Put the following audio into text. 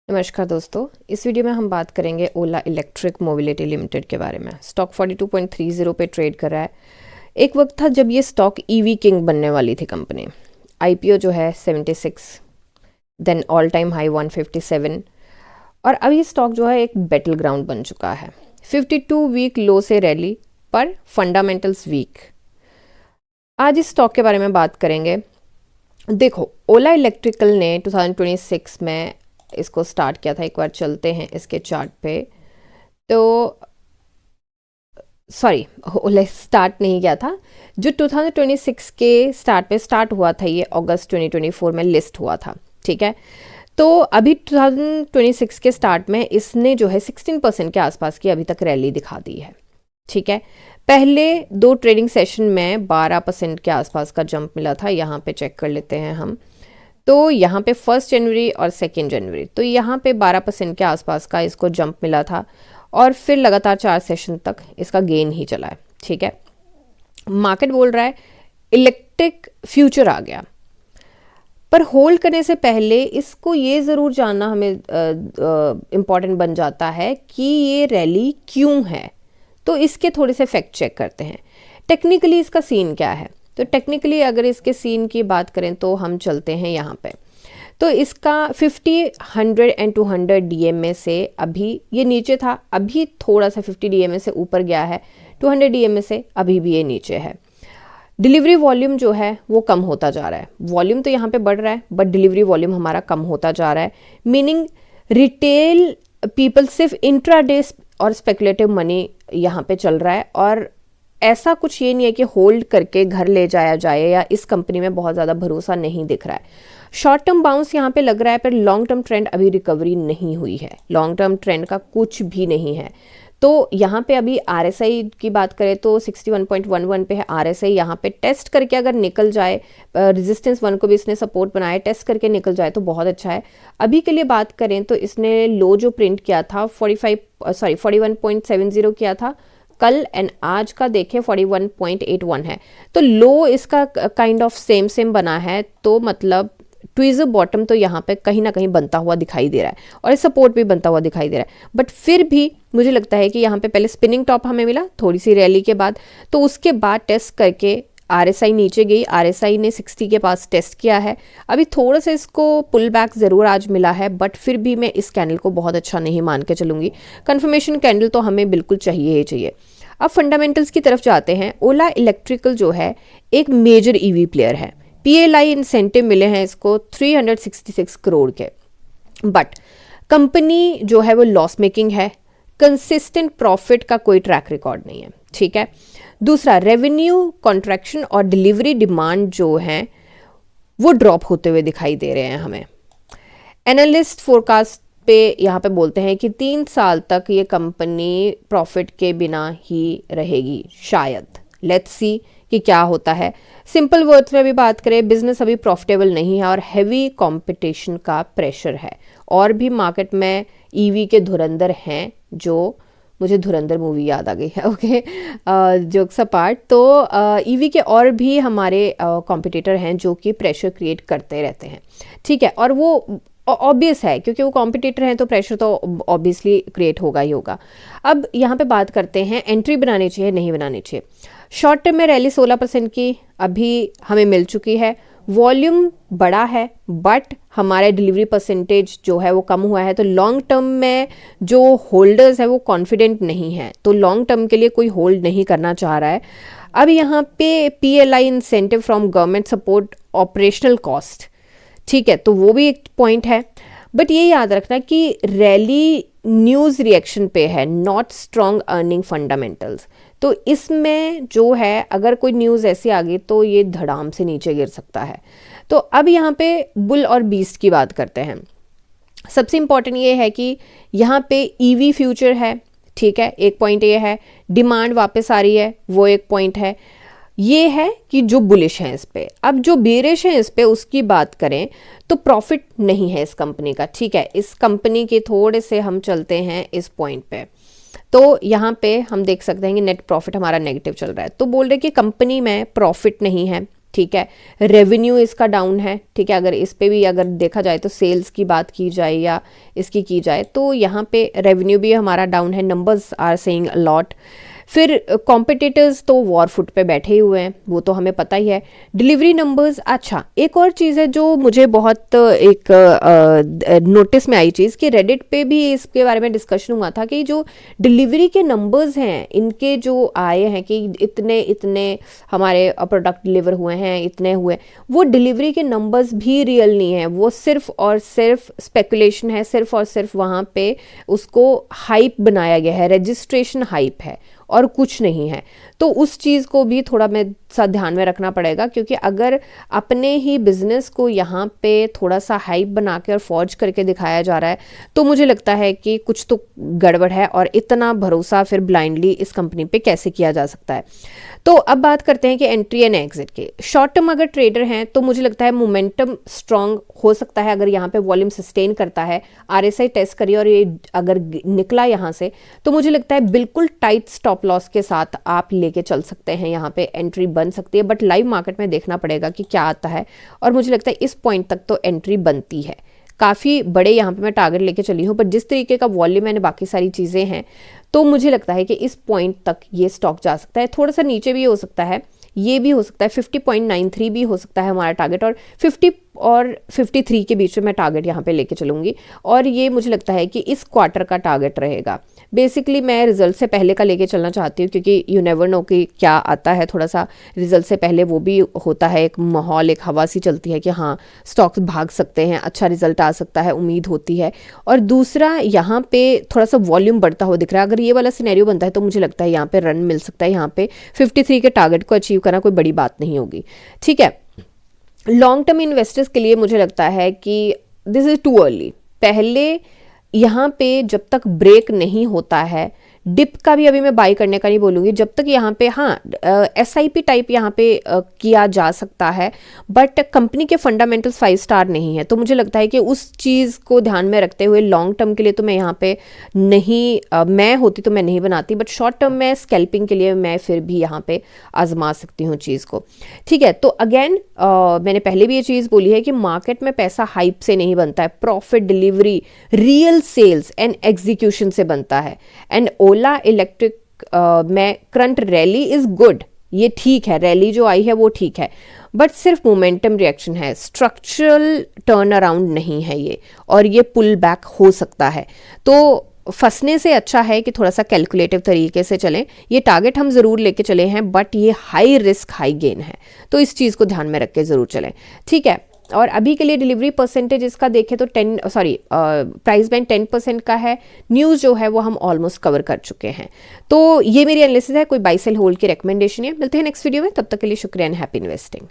नमस्कार दोस्तों, इस वीडियो में हम बात करेंगे ओला इलेक्ट्रिक मोबिलिटी लिमिटेड के बारे में। स्टॉक 42.30 पे ट्रेड कर रहा है। एक वक्त था जब ये स्टॉक ईवी किंग बनने वाली थी कंपनी। आईपीओ जो है 76, देन ऑल टाइम हाई 157, और अब ये स्टॉक जो है एक बैटल ग्राउंड बन चुका है। 52 वीक लो से रैली पर फंडामेंटल्स वीक। आज इस स्टॉक के बारे में बात करेंगे। देखो, ओला इलेक्ट्रिकल ने 2026 में इसको स्टार्ट किया था। एक बार चलते हैं इसके चार्ट पे। तो सॉरी, ओला स्टार्ट नहीं किया था। जो 2026 के स्टार्ट पे स्टार्ट हुआ था, ये अगस्त 2024 में लिस्ट हुआ था। ठीक है, तो अभी 2026 के स्टार्ट में इसने जो है 16% के आसपास की अभी तक रैली दिखा दी है। ठीक है, पहले दो ट्रेडिंग सेशन में 12% के आसपास का जंप मिला था। यहाँ पे चेक कर लेते हैं हम। तो यहाँ पे 1 जनवरी और 2 जनवरी, तो यहाँ पे 12% के आसपास का इसको जंप मिला था, और फिर लगातार 4 सेशन तक इसका गेन ही चला है। ठीक है, मार्केट बोल रहा है इलेक्ट्रिक फ्यूचर आ गया, पर होल्ड करने से पहले इसको ये ज़रूर जानना हमें इम्पॉर्टेंट बन जाता है कि ये रैली क्यों है। तो इसके थोड़े से फैक्ट चेक करते हैं। टेक्निकली इसका सीन क्या है। तो टेक्निकली अगर इसके सीन की बात करें तो हम चलते हैं यहाँ पे। तो इसका 50, 100 एंड 200 डीएमए से अभी ये नीचे था, अभी थोड़ा सा 50 डीएमए से ऊपर गया है। 200 डीएमए से अभी भी ये नीचे है। डिलीवरी वॉल्यूम जो है वो कम होता जा रहा है। वॉल्यूम तो यहाँ पे बढ़ रहा है, बट डिलीवरी वॉल्यूम हमारा कम होता जा रहा है। मीनिंग रिटेल पीपल सिर्फ इंट्राडे और स्पेकुलेटिव मनी यहाँ पे चल रहा है, और ऐसा कुछ ये नहीं है कि होल्ड करके घर ले जाया जाए, या इस कंपनी में बहुत ज़्यादा भरोसा नहीं दिख रहा है। शॉर्ट टर्म बाउंस यहाँ पे लग रहा है, पर लॉन्ग टर्म ट्रेंड अभी रिकवरी नहीं हुई है। लॉन्ग टर्म ट्रेंड का कुछ भी नहीं है। तो यहाँ पे अभी आरएसआई की बात करें तो 61.11 पे है आरएसआई। यहाँ पे टेस्ट करके अगर निकल जाए, रेजिस्टेंस 1 को भी इसने सपोर्ट बनाया, टेस्ट करके निकल जाए तो बहुत अच्छा है। अभी के लिए बात करें तो इसने लो जो प्रिंट किया था 41.70 किया था कल, एंड आज का देखें 41.81 है। तो लो इसका काइंड ऑफ सेम बना है। तो मतलब ट्विज़र बॉटम तो यहाँ पे कहीं ना कहीं बनता हुआ दिखाई दे रहा है, और सपोर्ट भी बनता हुआ दिखाई दे रहा है। बट फिर भी मुझे लगता है कि यहाँ पे पहले स्पिनिंग टॉप हमें मिला थोड़ी सी रैली के बाद, तो उसके बाद टेस्ट करके आरएसआई नीचे गई। आरएसआई ने 60 के पास टेस्ट किया है। अभी थोड़ा सा इसको पुल बैक ज़रूर आज मिला है, बट फिर भी मैं इस कैंडल को बहुत अच्छा नहीं मान के चलूँगी। कन्फर्मेशन कैंडल तो हमें बिल्कुल चाहिए ही चाहिए। अब फंडामेंटल्स की तरफ जाते हैं। ओला इलेक्ट्रिकल जो है एक मेजर ईवी प्लेयर है। पीएलआई इंसेंटिव मिले हैं इसको 366 करोड़ के, बट कंपनी जो है वो लॉस मेकिंग है। कंसिस्टेंट प्रॉफिट का कोई ट्रैक रिकॉर्ड नहीं है। ठीक है, दूसरा रेवेन्यू कॉन्ट्रैक्शन और डिलीवरी डिमांड जो है वो ड्रॉप होते हुए दिखाई दे रहे हैं हमें। एनालिस्ट फोरकास्ट पे यहाँ पे बोलते हैं कि 3 साल तक ये कंपनी प्रॉफिट के बिना ही रहेगी शायद। लेट्स सी कि क्या होता है। सिंपल वर्ड्स में भी बात करें, बिजनेस अभी प्रॉफिटेबल नहीं है और हैवी कंपटीशन का प्रेशर है। और भी मार्केट में ईवी के धुरंधर हैं, जो मुझे धुरंधर मूवी याद आ गई है। ओके, जोक्स अपार्ट, तो ईवी के और भी हमारे कॉम्पिटिटर हैं जो कि प्रेशर क्रिएट करते रहते हैं। ठीक है, और वो ऑब्वियस है क्योंकि वो कॉम्पिटिटर हैं, तो प्रेशर तो ऑब्वियसली क्रिएट होगा ही होगा। अब यहाँ पे बात करते हैं एंट्री बनानी चाहिए नहीं बनानी चाहिए। शॉर्ट टर्म में रैली 16% की अभी हमें मिल चुकी है। वॉल्यूम बड़ा है, बट हमारे डिलीवरी परसेंटेज जो है वो कम हुआ है। तो लॉन्ग टर्म में जो होल्डर्स है वो कॉन्फिडेंट नहीं है, तो लॉन्ग टर्म के लिए कोई होल्ड नहीं करना चाह रहा है। अब यहाँ पे PLI incentive from government support operational cost, ठीक है, तो वो भी एक पॉइंट है। बट ये याद रखना कि रैली न्यूज़ रिएक्शन पे है, नॉट स्ट्रॉन्ग अर्निंग फंडामेंटल्स। तो इसमें जो है अगर कोई न्यूज़ ऐसी आ गई तो ये धड़ाम से नीचे गिर सकता है। तो अब यहाँ पे बुल और बीस्ट की बात करते हैं। सबसे इम्पॉर्टेंट ये है कि यहाँ पे ईवी फ्यूचर है। ठीक है, एक पॉइंट ये है। डिमांड वापस आ रही है, वो एक पॉइंट है। ये है कि जो बुलिश हैं इस पे। अब जो बेरिश हैं इस पे उसकी बात करें तो प्रॉफिट नहीं है इस कंपनी का। ठीक है, इस कंपनी के थोड़े से हम चलते हैं इस पॉइंट पे। तो यहाँ पे हम देख सकते हैं कि नेट प्रॉफिट हमारा नेगेटिव चल रहा है। तो बोल रहे कि कंपनी में प्रॉफिट नहीं है। ठीक है। रेवेन्यू इसका डाउन है, ठीक है। अगर इस पे भी अगर देखा जाए तो सेल्स की बात की जाए या इसकी की जाए तो यहाँ पे रेवेन्यू भी हमारा डाउन है, numbers are saying a lot. फिर कॉम्पिटिटर्स तो वॉर फुट पे बैठे ही हुए हैं, वो तो हमें पता ही है। डिलीवरी नंबर्स, अच्छा एक और चीज़ है जो मुझे बहुत एक नोटिस में आई चीज़ कि रेडिट पे भी इसके बारे में डिस्कशन हुआ था कि जो डिलीवरी के नंबर्स हैं इनके जो आए हैं कि इतने इतने हमारे प्रोडक्ट डिलीवर हुए हैं, इतने हुए, वो डिलीवरी के नंबर्स भी रियल नहीं है, वो सिर्फ और सिर्फ स्पेकुलेशन है, सिर्फ और सिर्फ वहाँ पे उसको हाइप बनाया गया है, रजिस्ट्रेशन हाइप है और कुछ नहीं है। तो उस चीज़ को भी थोड़ा मैं सा ध्यान में रखना पड़ेगा, क्योंकि अगर अपने ही बिजनेस को यहाँ पे थोड़ा सा हाइप बना के और फॉर्ज करके दिखाया जा रहा है तो मुझे लगता है कि कुछ तो गड़बड़ है, और इतना भरोसा फिर ब्लाइंडली इस कंपनी पे कैसे किया जा सकता है। तो अब बात करते हैं कि एंट्री एंड एग्जिट के। शॉर्ट टर्म अगर ट्रेडर हैं तो मुझे लगता है मोमेंटम स्ट्रांग हो सकता है, अगर यहाँ पे वॉल्यूम सस्टेन करता है, आरएसआई टेस्ट करिए और ये अगर निकला यहाँ से तो मुझे लगता है बिल्कुल टाइट स्टॉप लॉस के साथ आप लेके चल सकते हैं, यहाँ पे एंट्री बन सकती है। बट लाइव मार्केट में देखना पड़ेगा कि क्या आता है, और मुझे लगता है इस पॉइंट तक तो एंट्री बनती है। काफ़ी बड़े यहाँ पे मैं टारगेट लेके चली हूँ, पर जिस तरीके का वॉल्यूम है, बाकी सारी चीज़ें हैं, तो मुझे लगता है कि इस पॉइंट तक ये स्टॉक जा सकता है। थोड़ा सा नीचे भी हो सकता है, ये भी हो सकता है, 50.93 भी हो सकता है हमारा टारगेट, और 50 और 53 के बीच में मैं टारगेट यहाँ पे लेके चलूँगी, और ये मुझे लगता है कि इस क्वार्टर का टारगेट रहेगा। बेसिकली मैं रिजल्ट से पहले का लेके चलना चाहती हूँ, क्योंकि यू नेवर नो कि क्या आता है, थोड़ा सा रिजल्ट से पहले वो भी होता है, एक माहौल, एक हवा सी चलती है कि हाँ स्टॉक्स भाग सकते हैं, अच्छा रिजल्ट आ सकता है, उम्मीद होती है। और दूसरा यहाँ पे थोड़ा सा वॉल्यूम बढ़ता हुआ दिख रहा है, अगर ये वाला सिनेरियो बनता है तो मुझे लगता है यहाँ पे रन मिल सकता है, यहाँ पे 53 के टारगेट को अचीव करना कोई बड़ी बात नहीं होगी, ठीक है। लॉन्ग टर्म इन्वेस्टर्स के लिए मुझे लगता है कि दिस इज टू अर्ली। पहले यहाँ पे जब तक ब्रेक नहीं होता है, डिप का भी अभी मैं बाई करने का नहीं बोलूँगी, जब तक यहाँ पे हाँ एसआईपी टाइप यहाँ पे किया जा सकता है, बट कंपनी के फंडामेंटल्स 5 स्टार नहीं है। तो मुझे लगता है कि उस चीज़ को ध्यान में रखते हुए लॉन्ग टर्म के लिए तो मैं यहाँ पे नहीं, मैं होती तो मैं नहीं बनाती, बट शॉर्ट टर्म में स्कैल्पिंग के लिए मैं फिर भी यहाँ पे आजमा सकती हूँ चीज़ को, ठीक है। तो अगेन मैंने पहले भी ये चीज़ बोली है कि मार्केट में पैसा हाइप से नहीं बनता है, profit delivery, real sales and execution से बनता है। एंड ओला इलेक्ट्रिक में करंट रैली इज गुड, ये ठीक है, रैली जो आई है वो ठीक है, बट सिर्फ मोमेंटम रिएक्शन है, स्ट्रक्चरल टर्न अराउंड नहीं है ये, और ये पुल बैक हो सकता है। तो फंसने से अच्छा है कि थोड़ा सा कैलकुलेटिव तरीके से चलें। ये टारगेट हम ज़रूर लेके चले हैं, बट ये हाई रिस्क हाई गेन है, तो इस चीज़ को ध्यान में रख के ज़रूर चलें, ठीक है। और अभी के लिए डिलीवरी परसेंटेज इसका देखें तो प्राइस बैंड 10% का है। न्यूज़ जो है वो हम ऑलमोस्ट कवर कर चुके हैं। तो ये मेरी एनालिसिस है, कोई बाई सेल होल्ड की रिकमेंडेशन है। मिलते हैं नेक्स्ट वीडियो में, तब तक के लिए शुक्रिया एंड हैप्पी इन्वेस्टिंग।